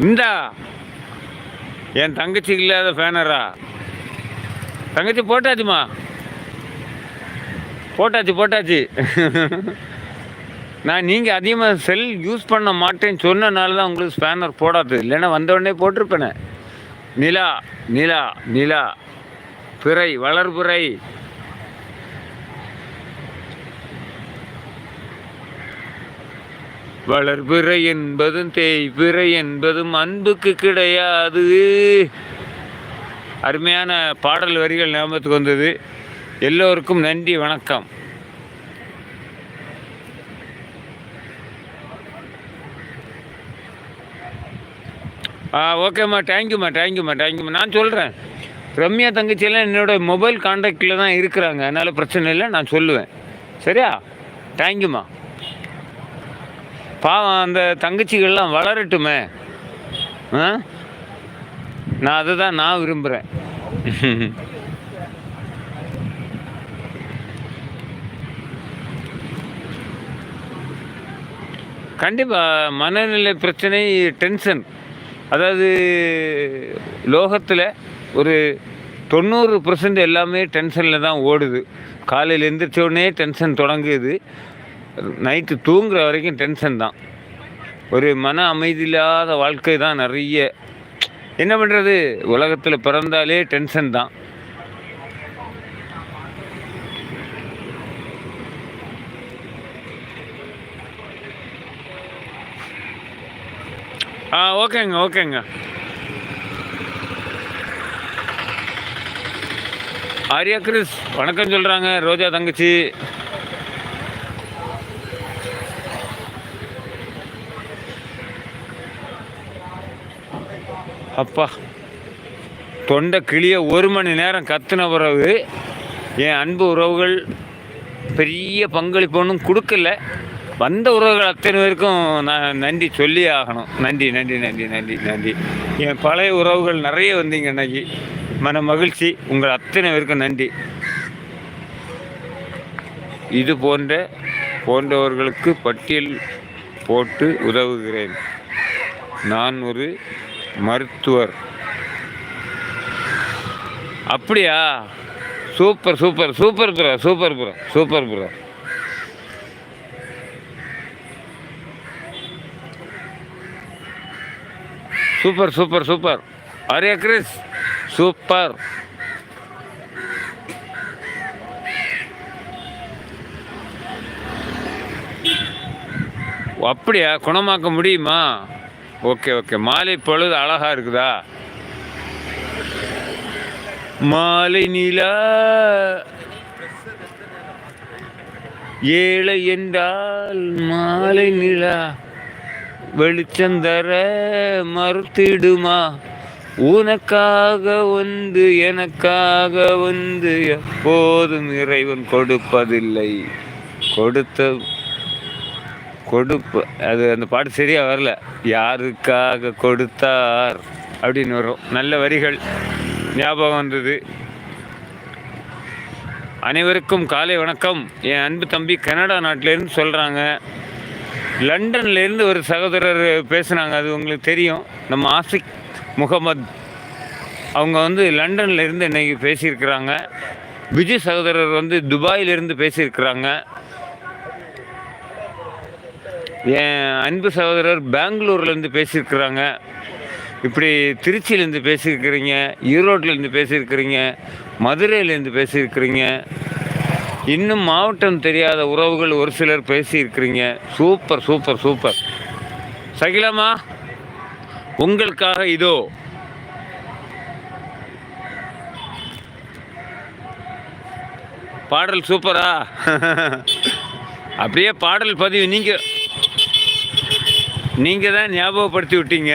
இந்தா என் தங்கச்சிக்கு இல்லாத ஃபேனரா? தங்கச்சி போட்டாச்சுமா, போட்டாச்சு. நான் நீங்கள் அதிகமாக செல் யூஸ் பண்ண மாட்டேன்னு சொன்னனால தான் உங்களுக்கு ஸ்பேனர் போடாது, இல்லைன்னா வந்தவுடனே போட்டிருப்பேனே. நிலா நிலா நிலா பிறை வளர்பிறை. வளர்பிறை என்பதும் தேய்பிறை என்பதும் அன்புக்கு கிடையாது. அருமையான பாடல் வரிகள் ஞாபகத்துக்கு வந்தது. எல்லோருக்கும் நன்றி, வணக்கம். ஓகேம்மா, தேங்க்யூம்மா. நான் சொல்கிறேன், ரம்யா தங்கச்சியெல்லாம் என்னோடய மொபைல் கான்டாக்டில் தான் இருக்கிறாங்க, அதனால் பிரச்சனை இல்லை, நான் சொல்லுவேன். சரியா? தேங்க்யூம்மா. பாவம் அந்த தங்கச்சிகள்லாம் வளரட்டுமே. நான் அதை தான் நான் விரும்புகிறேன். கண்டிப்பாக மனநிலை பிரச்சனை, டென்ஷன், அதாவது லோகத்தில் ஒரு 90% எல்லாமே டென்ஷனில் தான் ஓடுது. காலையில் எந்திரிச்சோடனே டென்ஷன் தொடங்குது, நைட்டு தூங்குற வரைக்கும் டென்ஷன் தான். ஒரு மன அமைதி இல்லாத வாழ்க்கை தான் நிறைய. என்ன பண்ணுறது, உலகத்தில் பிறந்தாலே டென்ஷன் தான். ஓகேங்க. ஆர்யா கிறிஸ் வணக்கம் சொல்கிறாங்க. ரோஜா தங்கச்சி அப்பா தொண்டை கிளிய 1 மணி நேரம் கத்துன பிறகு என் அன்பு உறவுகள் பெரிய பங்களிப்பு ஒன்றும் கொடுக்கல. வந்த உறவுகள் அத்தனை பேருக்கும் நான் நன்றி சொல்லி ஆகணும். நன்றி. என் பழைய உறவுகள் நிறைய வந்தீங்க அன்னைக்கு, மன மகிழ்ச்சி. உங்கள் அத்தனை பேருக்கும் நன்றி. இது போன்றவர்களுக்கு பட்டியல் போட்டு உதவுகிறேன். நான் ஒரு மருத்துவர். அப்படியா? Super bro. Super. Arya Chris super. அப்படியா? குணமாக்க முடியுமா? ஓகே. மாலை பொழுது அழகா இருக்குதா? மாலை நிலா ஏழை என்றால் மாலை நிலா வெளிச்சந்தர மறுத்திடுமா? உனக்காக வந்து எனக்காக வந்து எப்போதும் இறைவன் கொடுப்பதில்லை, அது அந்த பாட்டு சரியா வரல. யாருக்காக கொடுத்தார் அப்படின்னு வரும். நல்ல வரிகள் ஞாபகம் வந்தது. அனைவருக்கும் காலை வணக்கம். என் அன்பு தம்பி கனடா நாட்டிலேருந்து சொல்கிறாங்க. லண்டன்லேருந்து ஒரு சகோதரர் பேசுனாங்க, அது உங்களுக்கு தெரியும், நம்ம ஆசிக் முகமது. அவங்க வந்து லண்டன்லேருந்து இன்றைக்கி பேசியிருக்கிறாங்க. விஜய் சகோதரர் வந்து துபாயிலிருந்து பேசியிருக்கிறாங்க. என் அன்பு சகோதரர் பெங்களூர்லேருந்து பேசியிருக்கிறாங்க. இப்படி திருச்சியிலேருந்து பேசியிருக்கிறீங்க, ஈரோட்டிலேருந்து பேசியிருக்கிறீங்க, மதுரையிலேருந்து பேசியிருக்கிறீங்க. இன்னும் மாவட்டம் தெரியாத உறவுகள் ஒரு சிலர் பேசியிருக்கிறீங்க. சூப்பர். சகிலாமா, உங்களுக்காக இதோ பாடல். சூப்பரா? அப்படியே பாடல் பதிவு நீங்கள் தான் ஞாபகப்படுத்தி விட்டீங்க.